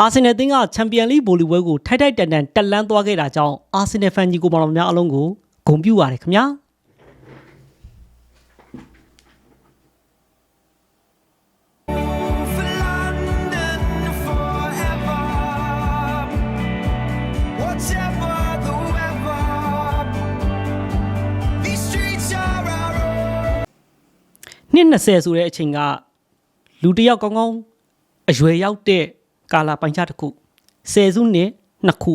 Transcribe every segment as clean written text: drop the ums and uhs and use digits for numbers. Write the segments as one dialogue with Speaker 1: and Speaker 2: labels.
Speaker 1: အာဆင်နယ်အသင်းကချန်ပီယံလိဗိုလ်လုပွဲကိုထိုက်ထိုက်တန်တန်တက်လန်းသွားခဲ့တာကြောင့်အာဆင်နယ်ဖန်ကြီးကိုမောင်တော်များအလုံးကိုဂုဏ်ပြုပါတယ်ခင်ဗျာနှစ်20ဆိုတဲ့အချိန်ကလူတစ်ယောက်ကောင်းကောင်းအရွယ်ရောက်တဲ့ကာလာပိုင်းခြားတစ်ခု10စုနှစ်2ခု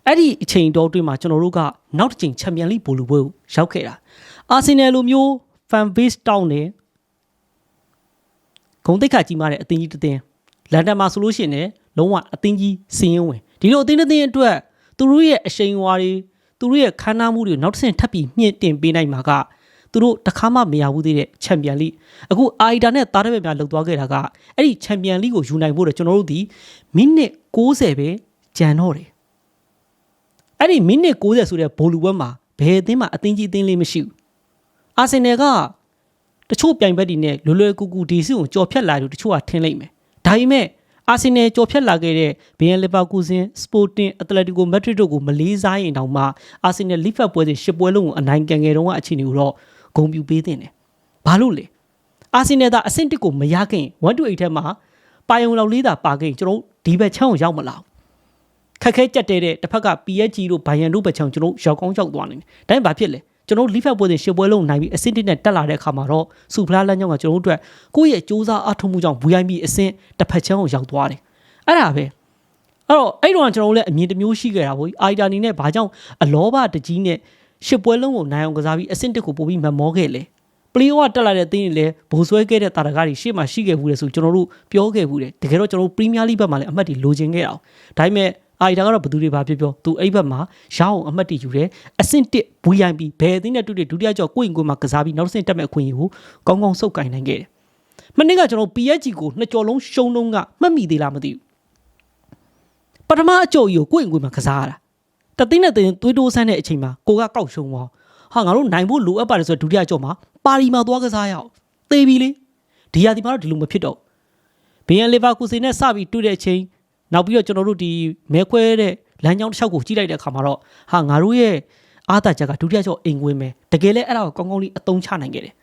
Speaker 1: အဲ့ဒီအချိန်တော်တွင်းမှာကျွန်တော်တို့ကနောက်တစ်ချိန်ချန်ပီယံလိဗိုလ်လုပွဲကိုရောက်ခဲ့တာအာဆင်နယ်လိုမျိုး fan base တောင်းတယ်ဂုဏ်သိက္ခာကြီးမားတဲ့အသင်းကြီးတစ်သင်းလန်ဒန်မှာဆိုလို့ရှိရင်လည်းလုံးဝအသင်းကြီးစီးရင်ဝင်ဒီလိုအသင်းတစ်သင်းအတွက်သူတို့ရဲ့အရှိန်အဝါတွေသူတို့ရဲ့ခမ်းနားမှုတွေနောက်တစ်ဆင့်ထပ်ပြီးမြင့်တင်ပေးနိုင်မှာကသူတို့တခါမှမရဘူးသေးတဲ့ချန်ပီယံလိအခုအာအီတာနဲ့တားတဲ့ဘက်များလှုပ်သွားခဲ့တာကအဲ့ဒီချန်ပီယံလိကိုယူနိုင်ဖို့တော့ကျွန်တော်တို့ဒီမိနစ်60ပဲကြံတော့တယ်အဲ့ဒီမိနစ်60ဆိုတဲ့ဘိုလ်လုပွဲမှာဘယ်အသင်းမှအသင်းကြီးအသင်းလေးမရှိဘူးအာဆင်နယ်ကတချို့ပြိုင်ဘက်တွေနဲ့လွယ်လွယ်ကူကူဒီစီကိုကြော်ဖြတ်လာလို့တချို့ကထင်လိုက်မယ်ဒါပေမဲ့အာဆင်နယ်ကြော်ဖြတ်လာခဲ့တဲ့ဘီယန်လီဗာပူးဇင်စပိုတင်အက်တလက်တီကိုမက်ဒရစ်တို့ကိုမလေးစားရင်တောင်မှအာဆင်နယ်လီဗာပူးပွဲစဉ်10ပွဲလုံးကိုအနိုင်ကန်ခဲ့တော့အချိန်တွေကိုတော့ဂုဏ်ပြုပေးတင်တယ်ဘာလို့လဲအာဆင်နယ်ကအဆင့်1ကိုမရခင်1-8ထဲမှာပါယုံလောက်လေးသာပါခင်ကျွန်တော်ဒီဘက်ချမ်းကိုရောက်မလာခက်ခဲကြက်တဲ့တစ်ဖက်က PSG တို့ဘိုင်ယန်တို့ဘက်ချမ်းကျွန်တော်ရောက်ကောင်းရောက်သွားနိုင်တယ်ဒါပေမဲ့ဘာဖြစ်လဲကျွန်တော်လီဗာပူးစဉ်10ပွဲလုံးနိုင်ပြီးအဆင့်1နဲ့တက်လာတဲ့အခါမှာတော့စူဖလားလမ်းကြောင်းကကျွန်တော်တို့အတွက်ကိုယ့်ရဲ့စူးစမ်းအားထုတ်မှုကြောင့် VIP အဆင့်တစ်ဖက်ချမ်းကိုရောက်သွားတယ်အဲ့ဒါပဲအဲ့တော့ကျွန်တော်တို့လည်းအမြင်တစ်မျိုးရှိခဲ့တာပေါ့အာအီတာနီနဲ့ဘာကြောင့်အလောဘတကြီးနဲ့10ပွဲလုံးကိုနိုင်အောင်ကစားပြီးအဆင့်1ကိုပို့ပြီးမမောခဲ့လေပလီအောကတက်လာတဲ့အသင်းတွေလည်းဘိုးဆွဲခဲ့တဲ့တာရကားတွေရှေ့မှာရှိခဲ့ဘူးလေဆိုကျွန်တော်တို့ပြောခဲ့ဘူးတယ်တကယ်တော့ကျွန်တော်တို့ပရီးမီးယားလိဘက်မှာလည်းအမှတ်တွေလိုချင်ခဲ့အောင်ဒါပေမဲ့အာအီတာကတော့ဘယ်သူတွေဘာပြောသူအဲ့ဘက်မှာရအောင်အမှတ်တွေယူတယ်အဆင့်1 VIP ဘယ်အသင်းနဲ့တွေ့တဲ့ဒုတိယကြော်ကိုယ့်ရင်ကိုယ်မှာကစားပြီးနောက်တစ်ဆင့်တက်မဲ့အခွင့်အရေးကိုကောင်းကောင်းစုပ်ကိုင်နိုင်ခဲ့တယ်မနေ့ကကျွန်တော် PSG ကို2ကြော်လုံးရှုံးလုံးကမှတ်မိသေးလားမသိဘူးပထမအကြော်ကြီးကိုကိုယ့်ရင်ကိုယ်မှာကစားရတာတသိန်းနဲ့သိန်းသွေးတိုးဆန်းတဲ့အချိန်မှာကိုကကောက်ရှုံးသွားဟာငါတို့နိုင်ဖို့လိုအပ်ပါတယ်ဆိုတော့ဒုတိယကြော်မှာပါရီမှာသွားကစားရအောင်သေပြီလေဒီရာဒီမှာတော့ဒီလိုမဖြစ်တော့ဘီယန်လီဗာကူဇင်နဲ့စပြီးတွေ့တဲ့အချိန်နောက်ပြီးတော့ကျွန်တော်တို့ဒီမဲခွဲတဲ့လမ်းကြောင်းတစ်လျှောက်ကိုကြည့်လိုက်တဲ့အခါမှာတော့ဟာငါတို့ရဲ့အားသာချက်ကဒုတိယကြော်အိမ်ဝင်မယ်တကယ်လဲအဲ့ဒါကိုကောင်းကောင်းလေးအသုံးချနိုင်ခဲ့တယ်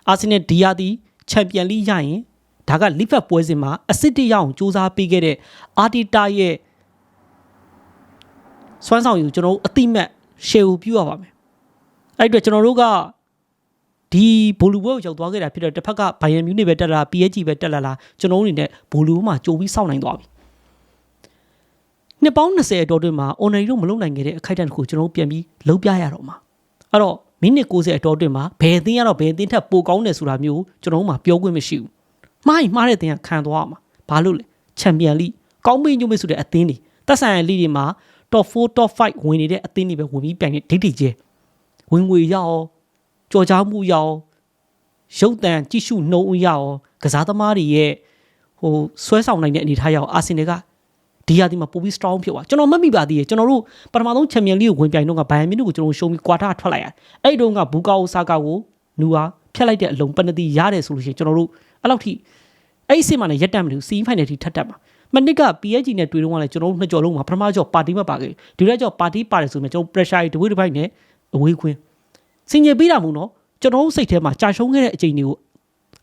Speaker 1: အာဆင်နယ်ဒီယာဒီချန်ပီယံလိရရင်ဒါကလီဗာပူးပွဲစဉ်မှာအဆင့်1ရအောင်စူးစမ်းပေးခဲ့တဲ့အာတီတာရဲ့စွမ်းဆောင်ရည်ကျွန်တော်တို့အတိမတ်ရှယ်ကိုပြုရပါမယ်အဲ့အတွက်ကျွန်တော်တို့ကဒီဘိုလ်လုပွဲကိုရောက်သွားခဲ့တာဖြစ်တဲ့တစ်ဖက်ကဘိုင်ယန်မြူးနစ်ပဲတက်လာ PSG ပဲတက်လာကျွန်တော်တို့အနေနဲ့ဘိုလ်လုပွဲမှာကြိုပြီးစောင့်နိုင်သွားပြီနှစ်ပေါင်း20အတော်တွင်းမှာအွန်နယ်တို့မလုံနိုင်ခဲ့တဲ့အခိုက်အတန့်တစ်ခုကျွန်တော်တို့ပြန်ပြီးလှုပ်ပြရတော့မှာအဲ့တော့မိနစ်60အတော်တွင်းမှာဘယ်အသင်းကတော့ဘယ်အသင်းထက်ပိုကောင်းတယ်ဆိုတာမျိုးကျွန်တော်တို့မှာပြောခွင့်မရှိဘူးမှားတဲ့အသင်းကခံသွားရမှာဘာလို့လဲချန်ပီယံလိကောင်းမင်းညွှန်းမဆိုတဲ့အသင်းတွေတက်ဆိုင်ရာလိတွေမှာtop 4 top 5ဝင်နေတဲ့အသင်းတွေပဲဝင်ပြီးပြိုင်နေဒိတ်တိကျဝင်ငွေရအောင်ကြော်ကြားမှုရအောင်ရုပ်တံကြည့်ရှုနှုံးရအောင်ကစားသမားတွေရဲ့ဆွဲဆောင်နိုင်တဲ့အနေထားရအောင်အာဆင်နယ်ကဒီရာဒီမှာပိုပြီး strong ဖြစ်သွားကျွန်တော်မှတ်မိပါသေးတယ်ကျွန်တော်တို့ပထမဆုံးချန်ပီယံလိကိုဝင်ပြိုင်တော့ကဘိုင်ယန်မြူးနစ်ကိုကျွန်တော်ရှုံးပြီးကွာတာထွက်လိုက်ရတယ်အဲ့တုန်းကဘူကာအိုဆာကာကိုနူဟာဖျက်လိုက်တဲ့အလုံးပနတီရတယ်ဆိုလို့ရှိရင်ကျွန်တော်တို့အဲ့လောက်ထိအဲ့ဒီအဆင့်မှာလည်းရက်တက်မလို့စီးဖိုင်နယ်ထိထပ်တက်မှာမနစ်က PSG နဲ့တွေ့တော့ကလည်းကျွန်တော်တို့နှစ်ကြော်လုံးမှာပထမကြော်ပါတီမပါခဲ့ဒီရက်ကြော်ပါတီပါတယ်ဆိုရင်ကျွန်တော် pressure တွေတဝိတစ်ပိုက်နဲ့အဝေးခွင်းစင်ကြယ်ပေးတာမို့နော်ကျွန်တော်တို့စိတ်ထဲမှာကြာရှုံးခဲ့တဲ့အချိန်တွေကို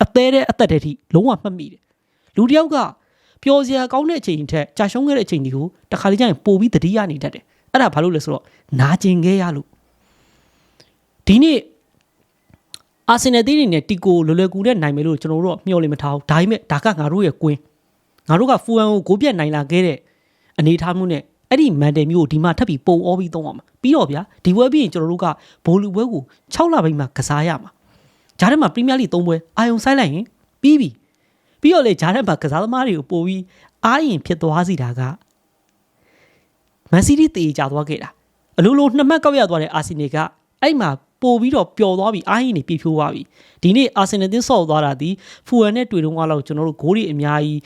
Speaker 1: အသက်တဲ့ထိလုံးဝမှတ်မိတယ်လူတယောက်ကပျော်စရာကောင်းတဲ့အချိန်ထက်ကြာရှုံးခဲ့တဲ့အချိန်တွေကိုတခါလေးကျရင်ပို့ပြီးတတိယနေတတ်တယ်အဲ့ဒါဘာလို့လဲဆိုတော့နာကျင်ခဲ့ရလို့ဒီနေ့အာဆင်နယ်တင်းနေနဲ့တီကိုလွယ်လွယ်ကူနဲ့နိုင်မယ်လို့ကျွန်တော်တို့မျှော်လင့်မထားဘူးဒါပေမဲ့ဒါကငါတို့ရဲ့ကွင်းငါတို့ကဖူအန်ကိုဂိုးပြတ်နိုင်လာခဲ့တဲ့အနေထားမျိုးနဲ့အဲ့ဒီမန်တယ်မျိုးကိုဒီမှာထပ်ပြီးပုံအောပြီးသုံးအောင်ပြီးတော့ဗျာဒီပွဲပြီးရင်ကျွန်တော်တို့ကဘိုလ်လုပွဲကို6လပိုင်းမှာကစားရမှာဂျားထဲမှာပရီးမီးယားလိ3ပွဲအာယုံဆိုင်လိုက်ရင်ပြီးတော့လေဂျားထဲမှာကစားသမားတွေကိုပို့ပြီးအားရင်ဖြစ်သွားစီတာကမန်စီးတီးတေချသွားခဲ့တာအလိုလို2မှတ်ကောက်ရသွားတဲ့အာဆင်နယ်ကအဲ့မှာပို့ပြီးတော့ပျော်သွားပြီးအားရင်တွေပြည့်ဖြိုးသွားပြီဒီနေ့အာဆင်နယ်တင်းဆော့သွားတာဒီဖူအန်နဲ့တွေ့တော့ကတော့ကျွန်တော်တို့ဂိုးတွေအများကြီး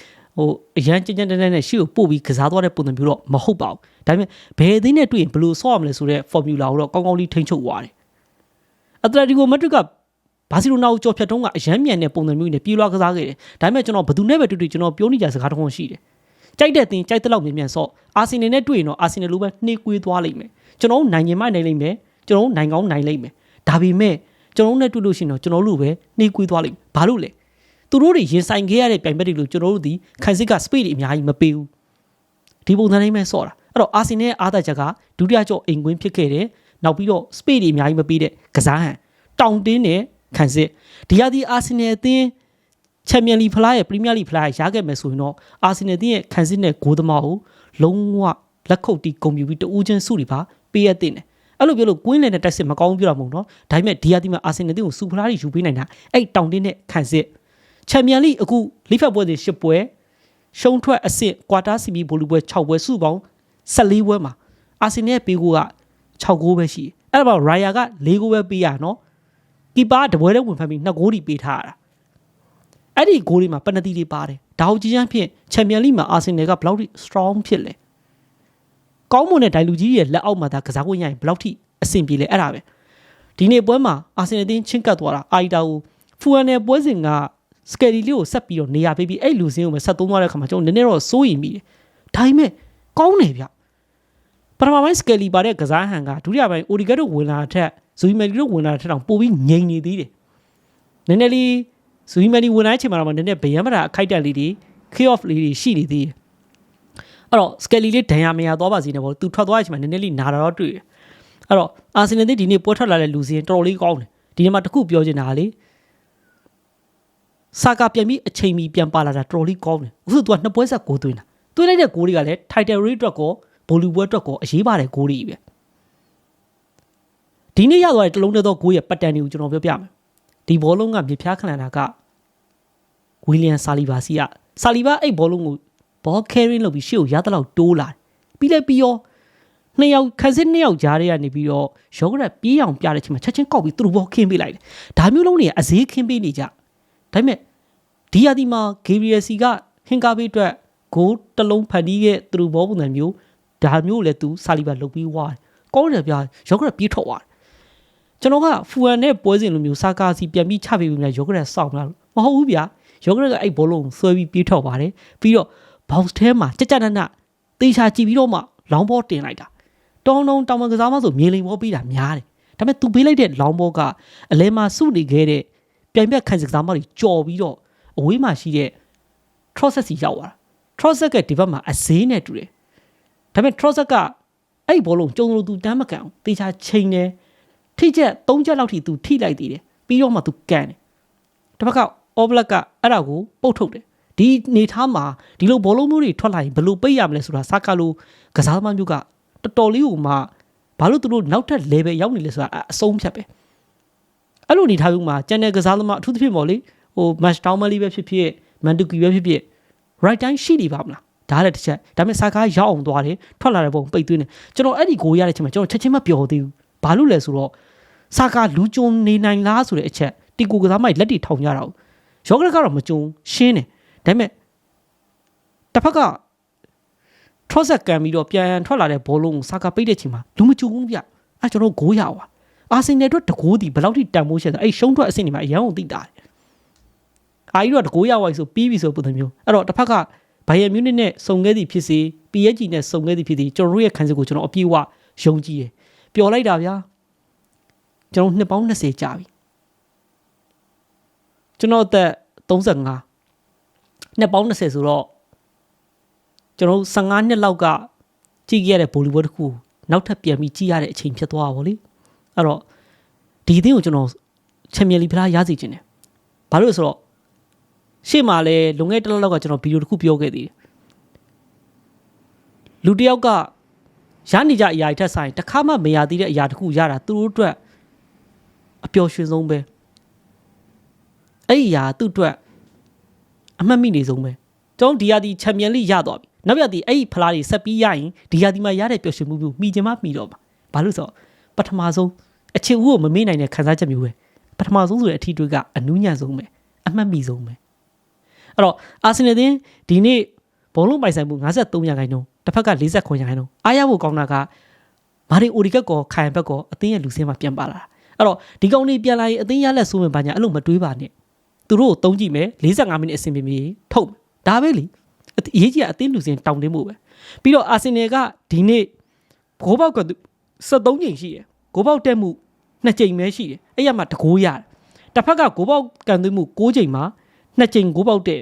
Speaker 1: အရန်ကြမ်းတမ်းနဲ့ရှေ့ကိုပို့ပြီးကစားသွားတဲ့ပုံစံမျိုးတော့မဟုတ်ပါဘူးဒါပေမဲ့ဘယ်အသင်းနဲ့တွေ့ရင်ဘယ်လိုဆော့ရမလဲဆိုတဲ့ formula ကိုတော့ကောင်းကောင်းလေးထိန်းချုပ်သွားတယ်အက်တလက်တီကိုမက်ဒရစ်ကဘာစီလိုနာကိုကြော်ဖြတ်တုံးကအရန်မြန်တဲ့ပုံစံမျိုးနဲ့ပြေးလွှားကစားခဲ့တယ်ဒါပေမဲ့ကျွန်တော်ဘယ်သူနဲ့ပဲတွေ့ကျွန်တော်ပြောနေကြစကားတစ်ခုရှိတယ် ကြိုက်တဲ့တင်ကြိုက်တဲ့လောက်မြန်ဆော့အာဆင်နယ်နဲ့တွေ့ရင်တော့အာဆင်နယ်လိုပဲနှေးကွေးသွားလိမ့်မယ်ကျွန်တော်နိုင်ရင်မှနိုင်လိမ့်မယ်ကျွန်တော်နိုင်ကောင်းနိုင်လိမ့်မယ်ဒါပေမဲ့ကျွန်တော်နဲ့တွေ့လို့ရှိရင်တော့ကျွန်တော်တို့ပဲနှေးကွေးသွားလိမ့်မယ်ဘာလို့လဲသူတို့တွေရင်ဆိုင်ခဲ့ရတဲ့ပြိုင်ဘက်တွေလို့ကျွန်တော်တို့ဒီခံစစ်က speed တွေအများကြီးမပေးဘူးဒီပုံစံတိုင်းပဲဆော့တာအဲ့တော့အာဆင်နယ်ရဲ့အားသာချက်ကဒုတိယကြော့အိမ်ကွင်းဖြစ်ခဲ့တယ်နောက်ပြီးတော့ speed တွေအများကြီးမပေးတဲ့ကစားဟန်တောင်တင်းနဲ့ခံစစ်ဒီရသည်အာဆင်နယ်အသင်းချန်ပီယံလိဖလားရဲ့ပရီးမီးယားလိဖလားရခဲ့မယ်ဆိုရင်တော့အာဆင်နယ်အသင်းရဲ့ခံစစ်နဲ့ဂိုးသမားကိုလုံးဝလက်ခုပ်တီးဂုဏ်ပြုပြီးတူးချင်းစုတွေပါပေးရတဲ့တယ်အဲ့လိုပြောလို့ကွင်းလည်နဲ့တက်စစ်မကောင်းပြတာမဟုတ်နော်ဒါပေမဲ့ဒီရသည်မှာအာဆင်နယ်အသင်းကိုစူဖလားတွေယူပေးနိုင်တာအဲ့တောင်တင်းနဲ့ခံစစ်ချန်ပီယံလိအခုလိဖက်ပွဲတွေ10ပွဲရှုံးထွက်အဆင့်ကွာတာစီမီဘိုလူပွဲ6ပွဲစုပေါင်း14ပွဲမှာအာဆင်နယ်ပေးကိုက6ဂိုးပဲရှိအဲ့ဒါပါရိုင်ယာက4ဂိုးပဲပေးရနော်ကီပါတပွဲနဲ့ဝင်ဖမ်းပြီး2ဂိုးတွေပေးထားတာအဲ့ဒီဂိုးတွေမှာပနတီတွေပါတယ်ဒါဟုတ်ကြီးချမ်းဖြင့်ချန်ပီယံလိမှာအာဆင်နယ်ကဘယ်လောက်ထိ strong ဖြစ်လဲကောင်းမွန်တဲ့ဒိုင်လူကြီးရဲ့လက်အောက်မှာဒါကစားခွင့်ရရင်ဘယ်လောက်ထိအဆင်ပြေလဲအဲ့ဒါပဲဒီနေ့ပွဲမှာအာဆင်နယ်တင်းချင်းကပ်သွားတာအာရီတာကိုဖူအန်နယ်ပွဲစဉ်ကစကယ်လီလေးကိုဆက်ပြီးတော့နေရာပေးပြီးအဲ့လူစင်းကိုပဲဆက်သုံးသွားတဲ့ခါမှာကျွန်တော်နည်းနည်းတော့စိုးရိမ်မိတယ်ဒါပေမဲ့ကောင်းတယ်ဗျပထမပိုင်းစကယ်လီပါတဲ့ကစားဟန်ကဒုတိယပိုင်းအိုဒီဂက်တို့ဝင်လာတဲ့ထက်ဇူီမယ်လီတို့ဝင်လာတဲ့ထက်တောင်ပိုပြီးငြိမ်နေသေးတယ်နည်းနည်းလေးဇူီမယ်လီဝင်လာတဲ့အချိန်မှာတော့နည်းနည်းဗယံမတာအခိုက်တက်လေးတွေ key off လေးတွေရှိနေသေးတယ်အဲ့တော့စကယ်လီလေးဒဏ်ရာမရသွားပါစေနဲ့ပေါ့သူထွက်သွားတဲ့အချိန်မှာနည်းနည်းလေးနာတာတော့တွေ့တယ်အဲ့တော့အာဆင်နယ်ဒီနေ့ပွဲထွက်လာတဲ့လူစင်းတော်တော်လေးကောင်းတယ်ဒီနေ့မှာတခုပြောချင်တာလေဆာကာပြန်ပြီးအချိန်မီပြန်ပါလာတာတော်တော်လေးကောင်းတယ်အခုသူက2ပွဲဆက်ကိုသွင်းတာသွင်းလိုက်တဲ့ဂိုးတွေကလည်း title race အတွက်ကောဘိုလူပွဲအတွက်ကောအရေးပါတဲ့ဂိုးတွေပဲဒီနေ့ရသွားတဲ့တလုံးတည်းသောဂိုးရဲ့ပတ်တန်တွေကိုကျွန်တော်ပြောပြမယ်ဒီဘောလုံးကမြေဖြားခလန်တာကဝီလီယံဆာလီဘာစီကဆာလီဘာအဲ့ဘောလုံးကိုဘောကယ်ရင်လုပ်ပြီးရှေ့ကိုရသလောက်တိုးလာတယ်ပြီးလိုက်ပြီးရောနှစ်ယောက်ခန်းစစ်နှစ်ယောက်ကြားထဲကနေပြီးတော့ရောဂရက်ပြေးအောင်ပြတဲ့အချိန်မှာချက်ချင်းကောက်ပြီးသူတို့ဘောခင်းပေးလိုက်တယ်ဒါမျိုးလုံးတွေကအဈေးခင်းပေးနေကြဒါပေမဲ့ဒီယာဒီမှာဂေဘရီယယ်စီကဟင်ကာဘေးအတွက်ဂိုးတစ်လုံးဖန်တီးခဲ့သူတို့ဘောပုံစံမျိုးဒါမျိုးလည်းသူဆာလီဘာလုပ်ပြီးွားတယ်ကောင်းတယ်ဗျာရောဂရက်ပြေးထွက်သွားတယ်ကျွန်တော်ကဖူအန်နဲ့ပွဲစဉ်လိုမျိုးစာကာစီပြန်ပြီးချပေးပြီးမြရောဂရက်စောင့်လာမဟုတ်ဘူးဗျာရောဂရက်ကအဲ့ဘောလုံးဆွဲပြီးပြေးထွက်ပါတယ်ပြီးတော့ box ထဲမှာကြကြနနတေချာကြည့်ပြီးတော့မှလောင်းဘောတင်လိုက်တာတောင်းတောင်မကစားမဆိုမြေလိမ်ဘောပေးတာများတယ်ဒါပေမဲ့သူပေးလိုက်တဲ့လောင်းဘောကအလဲမှာစုနေခဲ့တဲ့ပြိုင်ဘက်ခံစစ်ကစားမတွေကြော်ပြီးတော့အဝေးမှာရှိတဲ့ Trosset စီရောက်သွားတာ Trosset ကဒီဘက်မှာအဈေးနဲ့တူတယ်ဒါပေမဲ့ Trosset ကအဲ့ဘောလုံးကျုံလို့သူတမ်းမကန်အောင်တေချာချိန်တယ်ထိချက်3ချက်လောက်ထိသူထိလိုက်သေးတယ်ပြီးတော့မှသူကန်တယ်တစ်ဖက်ကအော်ဘလက်ကအဲ့ဒါကိုပုတ်ထုတ်တယ်ဒီနေထားမှာဒီလိုဘောလုံးမျိုးတွေထွက်လာရင်ဘယ်လိုပိတ်ရမလဲဆိုတာစကားလိုကစားသမားမျိုးကတော်တော်လေးကိုမှဘာလို့သူတို့နောက်ထပ် level ရောက်နေလဲဆိုတာအဆုံးဖြတ်ပဲအဲ့လိုနေထားမျိုးမှာကျန်တဲ့ကစားသမားအထူးသဖြင့်ပေါ့လေဟို match down မလေးပဲဖြစ်ဖြစ်မန်တူကီပဲဖြစ်ဖြစ် right time ရှိနေပါမလားဒါလည်းတစ်ချက်ဒါပေမဲ့စကားရောက်အောင်သွားတယ်ထွက်လာတဲ့ပုံပိတ်သွင်းတယ်ကျွန်တော်အဲ့ဒီကိုရတဲ့အချိန်မှာကျွန်တော်ချက်ချင်းမပြောသေးဘူးဘာလို့လဲဆိုတော့စကားလူကျုံနေနိုင်လားဆိုတဲ့အချက်တီကိုကစားမကြီးလက်တွေထောင်ကြတာရောဂရက်ကတော့မကျုံရှင်းတယ်ဒါပေမဲ့တစ်ဖက်က Trosset ကန်ပြီးတော့ပြန်ထွက်လာတဲ့ဘောလုံးကိုစာကာပိတ်တဲ့ချိန်မှာလူမကျုံဘူးဗျအဲကျွန်တော်ဂိုးရပါအာဆင်နယ်အတွက်တကိုးဒီဘယ်လောက်ထိတန်မိုးရှက်ဆိုအဲ့ရှုံးထွက်အဆင့်တွေမှာအရန်ကိုသိတာတယ်အာကြီးတော့တကိုးရပါပြီဆိုပြီးပြီဆိုပုံစံမျိုးအဲ့တော့တစ်ဖက်ကဘိုင်ယန်မြူးနစ်နဲ့စုံခဲ့သည်ဖြစ်စေ PSG နဲ့စုံခဲ့သည်ဖြစ်စေကျွန်တော်တို့ရဲ့ခံစစ်ကိုကျွန်တော်အပြည့်အဝယုံကြည်တယ်ပျော်လိုက်တာဗျာကျွန်တော်နှစ်ပေါင်း20ကြာပြီကျွန်တော်အသက်35နှစ်ပေါင်း20ဆိုတော့ကျွန်တော်15နှစ်လောက်ကကြည့်ခဲ့ရတဲ့ဗိုလ်လူပွဲတစ်ခုနောက်ထပ်ပြန်ပြီးကြည့်ရတဲ့အချိန်ဖြစ်သွားတာဗောလေအဲ့တော့ဒီအသင်းကိုကျွန်တော်ချန်ပီယံလိဖလားရစီခြင်းတယ်ဘာလို့လဲဆိုတော့ရှေ့မှာလဲလွန်ခဲ့တဲ့လလောက်ကကျွန်တော်ဗီဒီယိုတစ်ခုပြောခဲ့သေးတယ်လူတစ်ယောက်ကရနေကြအရာတွေထက်ဆိုင်တစ်ခါမှမရသေးတဲ့အရာတစ်ခုရတာသူတို့အတွက်အပျော်ရွှင်ဆုံးပဲအဲ့ဒီအရာသူ့အတွက်အမှတ်မိနေဆုံးပဲကျွန်တော်ဒီယာဒီချန်ပီယံလိရသွားပြီနောက်ရသည်အဲ့ဒီဖလားတွေဆက်ပြီးရရင်ဒီယာဒီမှာရတဲ့ပျော်ရွှင်မှုမျိုးမိချင်မှမိတော့မှာဘာလို့ဆိုတော့ပထမဆုံးအချစ်ဦးကိုမမေ့နိုင်တဲ့ခံစားချက်မျိုးပဲပထမဆုံးဆိုတဲ့အထီးတွေကအနူးညံ့ဆုံးပဲအမှတ်မိဆုံးပဲအဲ့တော့အာဆင်နယ်တင်းဒီနေ့ဘောလုံးပိုင်ဆိုင်မှု53%တစ်ဖက်က49%အားရဖို့ကောင်းတာကမာရီအိုဒီကက်ကောခိုင်ဘက်ကောအသင်းရဲ့လူစင်းမှာပြန်ပါလာတာအဲ့တော့ဒီကောင်လေးပြန်လာရင်အသင်းရလက်ဆိုးမယ်ဘာညာအဲ့လိုမတွေးပါနဲ့သူတို့ကိုတုံးကြည့်မယ်45မိနစ်အဆင်ပြေထုတ်ဒါပဲလေ ရေးကြီးအသင်းလူစင်တောင်းတင်းမှုပဲပြီးတော့အာဆင်နယ်ကဒီနေ့ဂိုးပေါက်က73ချိန်ရှိတယ်ဂိုးပေါက်တက်မှု2ချိန်ပဲရှိတယ်အဲ့ရမှာတကိုးရတယ်တစ်ဖက်ကဂိုးပေါက်ကန်သွင်းမှု6ချိန်မှာ2ချိန်ဂိုးပေါက်တက်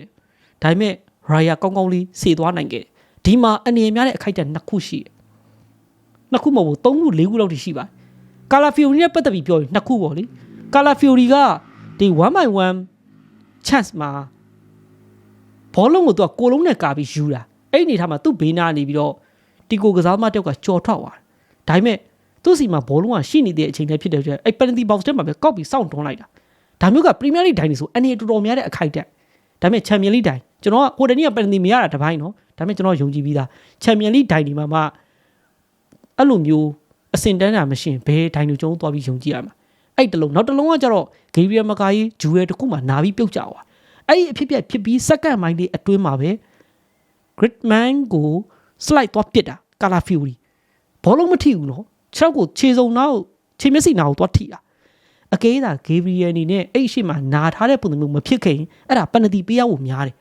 Speaker 1: ဒါပေမဲ့ရာယာကောင်းကောင်းလေးစေသွားနိုင်ခဲ့ဒီမှာအနေများတဲ့အခိုက်အတန့်2ခုရှိတယ်2ခုမဟုတ်ဘူး3ခု4ခုလောက်ထိရှိပါတယ်ကာလာဖီယိုရီနဲ့ပတ်သက်ပြီးပြောရင်2ခုပေါ့လေကာလာဖီယိုရီကဒီ 1/1 chance မှာဘောလုံးကိုသူကကိုလုံးနဲ့ကာပြီးယူတာအဲ့ဒီအနေထားမှာသူ့ဘေးနားနေပြီးတော့တီကိုကစားသမားတယောက်ကကြော်ထွက်သွားတယ်ဒါပေမဲ့သူ့စီမှာဘောလုံးကရှိနေတဲ့အချိန်လေးဖြစ်တဲ့အတွက်အဲ့ penalty box ထဲမှာပဲကောက်ပြီးစောင့်တွန်းလိုက်တာဒါမျိုးက Premier League ဒိုင်းနေဆိုအနေတော်တော်များတဲ့အခိုက်အတန့်ဒါပေမဲ့ Champions League ဒိုင်းကျွန်တော်ကဟိုတနေ့က penalty မရတာတစ်ပိုင်းနော်ဒါပေမဲ့ကျွန်တော်ယုံကြည်ပြီးသား Champions League ဒိုင်းဒီမှာမှအဲ့လိုမျိုးအစင်တန်းတာမရှိရင်ဘယ်ဒိုင်းတို့ကျွန်တော်သွားပြီးယုံကြည်ရမှာအဲ့တလုံးနောက်တလုံးကကျတော့ Gabriel Maguire ဂျူရယ်တခုမှနာပြီးပြုတ်ကြသွားအဲ့ဒီအဖြစ်ဖြစ်ပြီးစက္ကန့်ပိုင်းလေးအတွင်းမှာပဲ Griezmann ကို slide သွားပစ်တာ Calafiori ဘောလုံးမထိဘူးနော်6ကိုခြေစုံနောက်ခြေမျက်စိနာကိုသွားထိတာအကဲသာ Gabriel အနေနဲ့အဲ့ရှိမှနာထားတဲ့ပုံစံမျိုးမဖြစ်ခင်အဲ့ဒါ penalty ပေးရဖို့များတယ်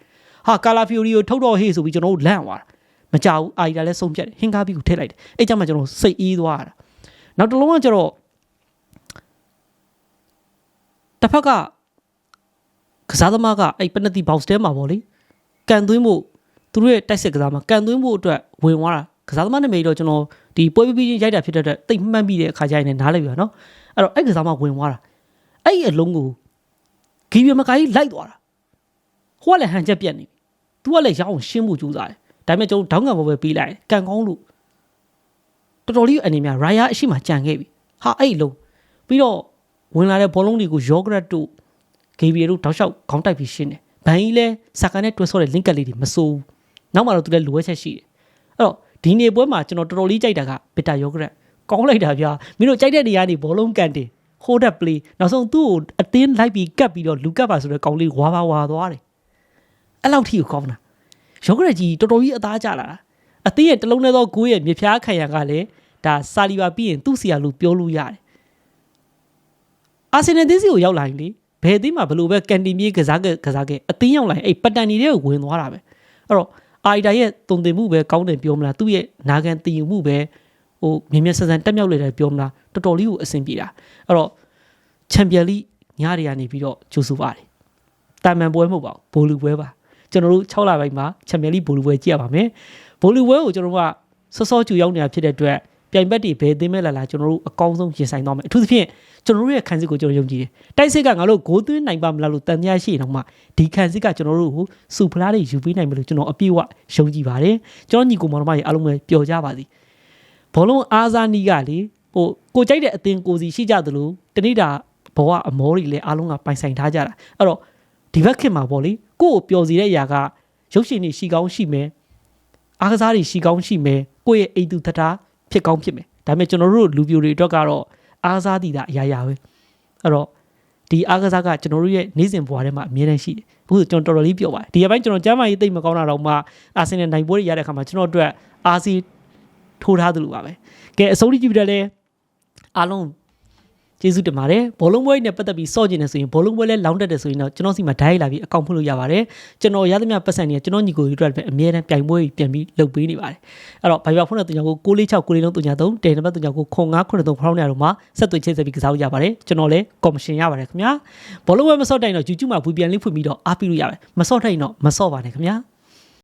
Speaker 1: ဟာ Calafiori ကိုထုတ်တော့ဟေးဆိုပြီးကျွန်တော်တို့လန့်သွားတာမကြောက်ဘူးအာရီလာလည်းဆုံးဖြတ်တယ်ဟင်ကားပြီးကိုထည့်လိုက်တယ်အဲ့ကြမှာကျွန်တော်စိတ်အေးသွားတာနောက်တစ်လုံးကကျတော့တစ်ဖက်ကကစားသမားကအဲ့ penalty box ထဲမှာပေါ့လေကန်သွင်းဖို့သူတို့ရဲ့တိုက်စစ်ကစားမှာကန်သွင်းဖို့အတွက်ဝင်သွားတာကစားသမားနာမည်တော့ကျွန်တော်ဒီပွဲပြီးချင်းရိုက်တာဖြစ်တဲ့အတွက်တိတ်မှန်းပြီးတဲ့အခါကျရင်လည်းနားလိုက်ပြီနော်အဲ့တော့အဲ့ကစားမဝင်သွားတာအဲ့ဒီအလုံးကိုဂီဘီမကိုင်းလိုက်သွားတာဟိုကလည်းဟန်ချက်ပြက်နေပြီသူကလည်းရအောင်ရှင်းဖို့ကြိုးစားတယ်ဒါပေမဲ့ကျွန်တော်ဒေါင်းကန်ပေါ်ပဲပေးလိုက်ကန်ကောင်းလို့တော်တော်လေးအနေများရာယာအရှိမှကြံခဲ့ပြီဟာအဲ့အလုံးပြီးတော့ဝင်လာတဲ့ဘောလုံးတွေကိုယောဂရက်တို့ဂီဘီတို့တောက်လျှောက်ခေါင်းတိုက်ပြီးရှင်းတယ်ဘန်ကြီးလဲစကာနဲ့တွဲဆော့တဲ့ link ကလေးတွေမစိုးဘူးနောက်မှတော့သူလည်းလိုအပ်ချက်ရှိတယ်အဲ့တော့ဒီနေ့ပွဲမှာကျွန်တော်တော်တော်လေးကြိုက်တာကဘီတာယောဂရက်ကောင်းလိုက်တာဗျာမင်းတို့ကြိုက်တဲ့နေရာနေဘောလုံးကန်တင်hold up play နောက်ဆုံးသူ့ကိုအတင်းလိုက်ပြီးကတ်ပြီးတော့လူကတ်ပါဆိုတဲ့ကောင်းလေးဝါသွားတယ်အဲ့လောက်ထိကိုကောင်းတာယောဂရက်ကြီးတော်တော်ကြီးအသားကျလာတာအသင်းရဲ့တလုံးနဲ့သောဂိုးရဲ့မြေဖြားခံရကလည်းဒါဆာလီဘာပြီးရင်သူ့စီယာလို့ပြောလို့ရတယ်အာဆင်နယ်သင်းစီကိုရောက်လာရင်လေဘယ်အသင်းမှာဘလို့ပဲကန်တီမြေးကစားခဲ့အသင်းရောက်လာရင်အဲ့ပတ်တန်နီတွေကိုဝင်သွားတာပဲအဲ့တော့အာရီတာရဲ့တုံတင်မှုပဲကောင်းတယ်ပြောမလားသူ့ရဲ့နာခံတည်ယူမှုပဲဟိုမြင်မြင်ဆန်ဆန်တက်မြောက်လေတယ်ပြောမလားတော်တော်လေးကိုအဆင်ပြေတာအဲ့တော့ချန်ပီယံလိညတွေကနေပြီးတော့ကြိုးဆိုပါတယ်တာမန်ပွဲမဟုတ်ပါဘူးဘိုလူပွဲပါကျွန်တော်တို့6လပိုင်းမှာချန်ပီယံလိဘိုလူပွဲကြည့်ရပါမယ်ဘိုလူပွဲကိုကျွန်တော်တို့ကစောကြူရောက်နေတာဖြစ်တဲ့အတွက်ပြိုင်ဘက်တွေဘယ်သိမဲ့လာကျွန်တော်တို့အကောင်းဆုံးရင်ဆိုင်သွားမယ်အထူးသဖြင့်ကျွန်တော်တို့ရဲ့ခံစစ်ကိုကျွန်တော်ယုံကြည်တယ်တိုက်စစ်ကငါတို့ဂိုးသွင်းနိုင်ပါမလားလို့တန်တရားရှိရင်တော့မှဒီခံစစ်ကကျွန်တော်တို့ကိုစူဖလားတွေယူပေးနိုင်မယ်လို့ကျွန်တော်အပြည့်အဝယုံကြည်ပါတယ်ကျွန်တော်ညီကိုမောင်နှမတွေအားလုံးပဲပျော်ကြပါစေဘောလုံးအားစားနီးကလေဟိုကိုကြိုက်တဲ့အသင်းကိုစီရှိကြသလိုတနေ့တာဘဝအမောတွေလည်းအားလုံးကပိုင်ဆိုင်ထားကြတာအဲ့တော့ဒီဘက်ခင်မှာပေါ့လေကိုယ့်ကိုပျော်စီတဲ့အရာကရုပ်ရှင်တွေရှိကောင်းရှိမယ်အားကစားတွေရှိကောင်းရှိမယ်ကိုယ့်ရဲ့အိမ်သူထထဖြစ်ကောင်းဖြစ်မယ်ဒါပေမဲ့ကျွန်တော်တို့လူပြိုတွေအတွက်ကတော့အားစားတည်တာအရာပဲအဲ့တော့ဒီအားကစားကကျွန်တော်တို့ရဲ့နေ့စဉ်ဘဝထဲမှာအမြဲတမ်းရှိတယ်အခုကျွန်တော်တော်တော်လေးပြောပါတယ်ဒီအပိုင်းကျွန်တော်ကျမ်းမာရေးသိမ့်မကောင်းတာတော့မှအာဆင်နယ်နိုင်ပွဲတွေရတဲ့အခါမှာကျွန်တော်တို့အားစီထိုးထားသလိုပါပဲကဲအစိုးရကြည့်ပြတယ်လေအားလုံးကျေးဇူးတင်ပါတယ်ဘောလုံးပွဲနဲ့ပတ်သက်ပြီးစော့ကျင်နေဆိုရင်ဘောလုံးပွဲလဲလောင်းတက်တယ်ဆိုရင်တော့ကျွန်တော်စီမှာဓာတ်ရိုက်လာပြီးအကောင့်ဖွင့်လို့ရပါတယ်ကျွန်တော်ရသမျှပတ်စံတွေကကျွန်တော်ညီကိုတွေအတွက်ပဲအမြဲတမ်းပြိုင်ပွဲပြန်ပြီးလုပ်ပေးနေပါတယ်အဲ့တော့ဘိုင်ဘာဖုန်းနဲ့တုံညာကို646 9လုံးတုံညာ3တယ်နံပါတ်တုံညာကို0993ခေါင်းနေရတော့မှဆက်သွယ်ချိတ်ဆက်ပြီးကစားလို့ရပါတယ်ကျွန်တော်လည်းကော်မရှင်ရပါတယ်ခင်ဗျာဘောလုံးပွဲမစော့တိုင်းတော့ YouTube မှာ VPN link ဖွင့်ပြီးတော့အားပေးလို့ရပါတယ်မစော့တိုင်းတော့မစော့ပါနဲ့ခင်ဗျာ